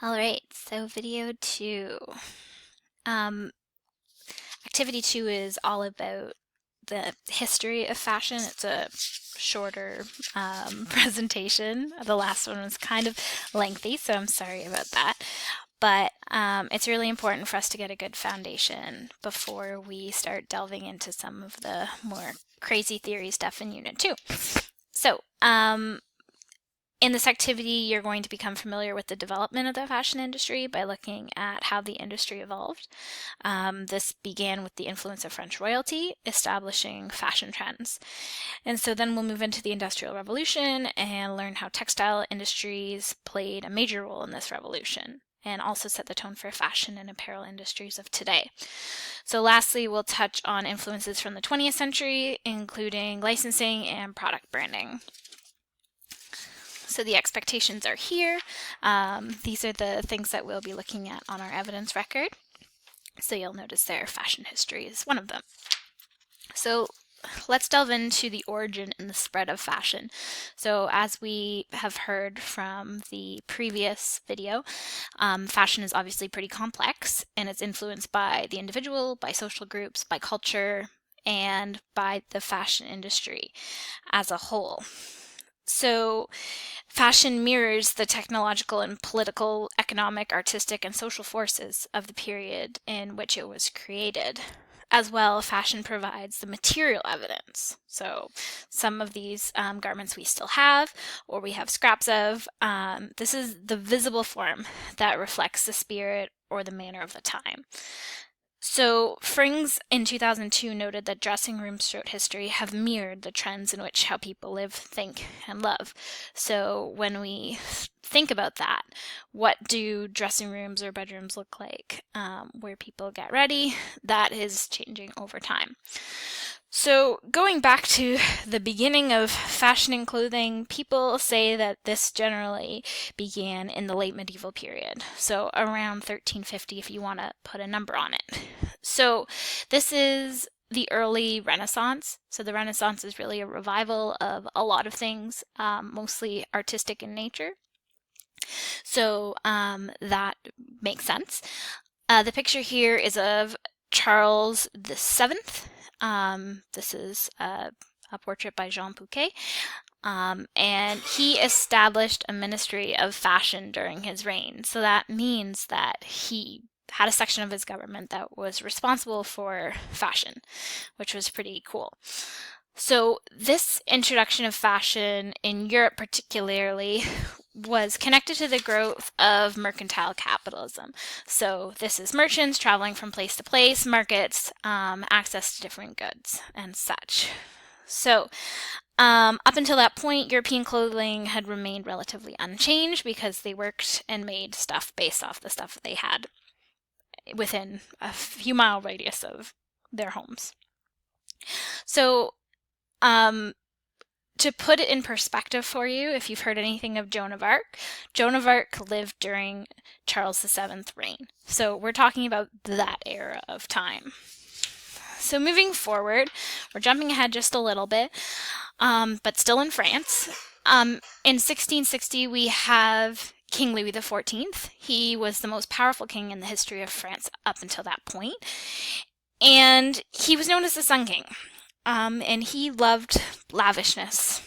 All right, so video 2. Um, activity 2 is all about the history of fashion. It's a shorter presentation. The last one was kind of lengthy, so I'm sorry about that. But it's really important for us to get a good foundation before we start delving into some of the more crazy theory stuff in Unit 2. So, in this activity, you're going to become familiar with the development of the fashion industry by looking at how the industry evolved. This began with the influence of French royalty, establishing fashion trends. And so then we'll move into the Industrial Revolution and learn how textile industries played a major role in this revolution and also set the tone for fashion and apparel industries of today. So lastly, we'll touch on influences from the 20th century, including licensing and product branding. So the expectations are here. These are the things that we'll be looking at on our evidence record. So you'll notice there fashion history is one of them. So let's delve into the origin and the spread of fashion. So as we have heard from the previous video, fashion is obviously pretty complex, and it's influenced by the individual, by social groups, by culture, and by the fashion industry as a whole. So fashion mirrors the technological and political, economic, artistic, and social forces of the period in which it was created. As well, fashion provides the material evidence. So some of these garments we still have, or we have scraps of. This is the visible form that reflects the spirit or the manner of the time. So Frings in 2002 noted that dressing rooms throughout history have mirrored the trends in which how people live, think, and love. So when we think about that, what do dressing rooms or bedrooms look like? Where people get ready, that is changing over time. So going back to the beginning of fashion and clothing, people say that this generally began in the late medieval period. So around 1350 if you want to put a number on it. So this is the early Renaissance. So the Renaissance is really a revival of a lot of things, mostly artistic in nature. So that makes sense. The picture here is of Charles VII. This is a portrait by Jean Pouquet. And he established a ministry of fashion during his reign. So that means that he had a section of his government that was responsible for fashion, which was pretty cool. So this introduction of fashion in Europe particularly was connected to the growth of mercantile capitalism. So this is merchants traveling from place to place, markets, access to different goods and such. So up until that point, European clothing had remained relatively unchanged because they worked and made stuff based off the stuff they had within a few mile radius of their homes. So to put it in perspective for you, if you've heard anything of Joan of Arc lived during Charles VII's reign. So we're talking about that era of time. So moving forward, we're jumping ahead just a little bit, but still in France. In 1660, we have King Louis XIV. He was the most powerful king in the history of France up until that point. And he was known as the Sun King. And he loved lavishness.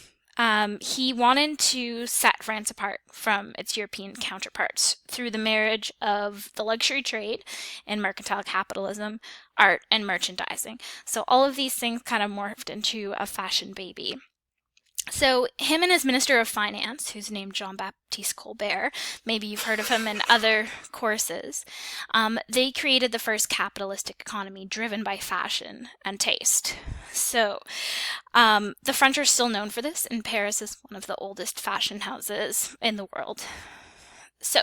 He wanted to set France apart from its European counterparts through the marriage of the luxury trade and mercantile capitalism, art, and merchandising. So all of these things kind of morphed into a fashion baby. So him and his Minister of Finance, who's named Jean-Baptiste Colbert, maybe you've heard of him in other courses, they created the first capitalistic economy driven by fashion and taste. So the French are still known for this, and Paris is one of the oldest fashion houses in the world. So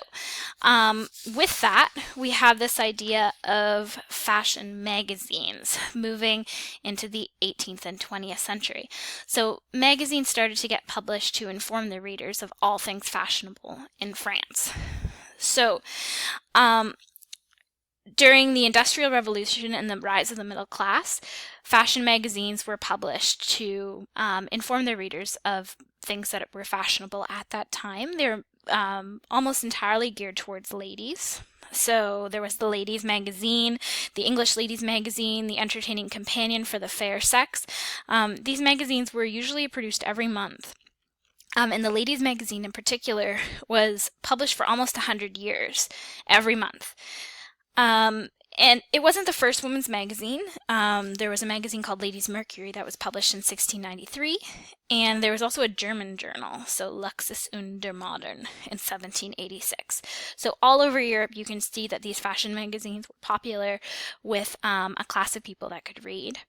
with that, we have this idea of fashion magazines moving into the 18th and 20th century. So magazines started to get published to inform the readers of all things fashionable in France. So During the Industrial Revolution and the rise of the middle class, fashion magazines were published to inform their readers of things that were fashionable at that time. They were almost entirely geared towards ladies. So there was the Ladies Magazine, the English Ladies Magazine, the Entertaining Companion for the fair sex. These magazines were usually produced every month. And the Ladies Magazine in particular was published for almost 100 years, every month. And it wasn't the first women's magazine. There was a magazine called Ladies' Mercury that was published in 1693, and there was also a German journal, so Luxus und der Modern, in 1786. So all over Europe, you can see that these fashion magazines were popular with a class of people that could read.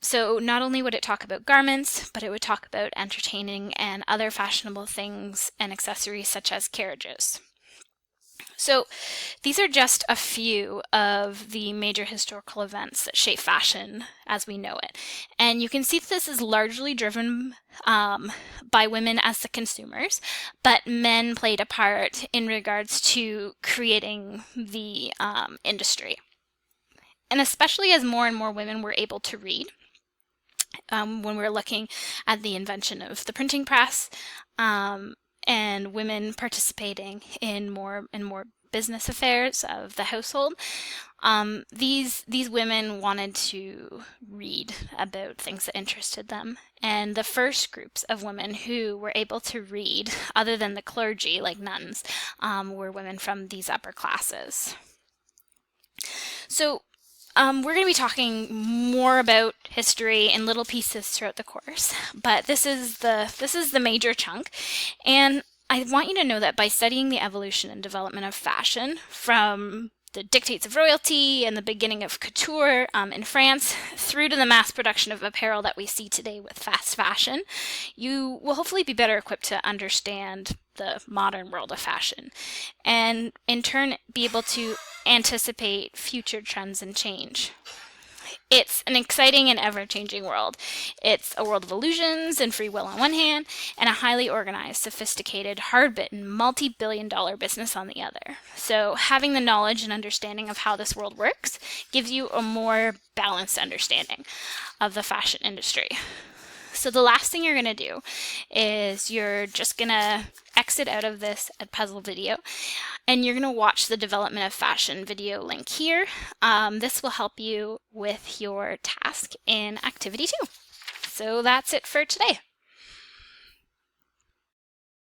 So not only would it talk about garments, but it would talk about entertaining and other fashionable things and accessories such as carriages. So these are just a few of the major historical events that shape fashion as we know it. And you can see that this is largely driven by women as the consumers, but men played a part in regards to creating the industry. And especially as more and more women were able to read, when we're looking at the invention of the printing press, and women participating in more and more business affairs of the household, these women wanted to read about things that interested them. And the first groups of women who were able to read, other than the clergy, like nuns, were women from these upper classes. So we're going to be talking more about history in little pieces throughout the course, but this is the major chunk, and I want you to know that by studying the evolution and development of fashion from the dictates of royalty and the beginning of couture in France through to the mass production of apparel that we see today with fast fashion, you will hopefully be better equipped to understand the modern world of fashion and in turn be able to anticipate future trends and change. It's an exciting and ever-changing world. It's a world of illusions and free will on one hand, and a highly organized, sophisticated, hard-bitten, multi-billion-dollar business on the other. So having the knowledge and understanding of how this world works gives you a more balanced understanding of the fashion industry. So the last thing you're going to do is you're just going to exit out of this Edpuzzle video, and you're going to watch the development of fashion video link here. This will help you with your task in activity 2. So that's it for today.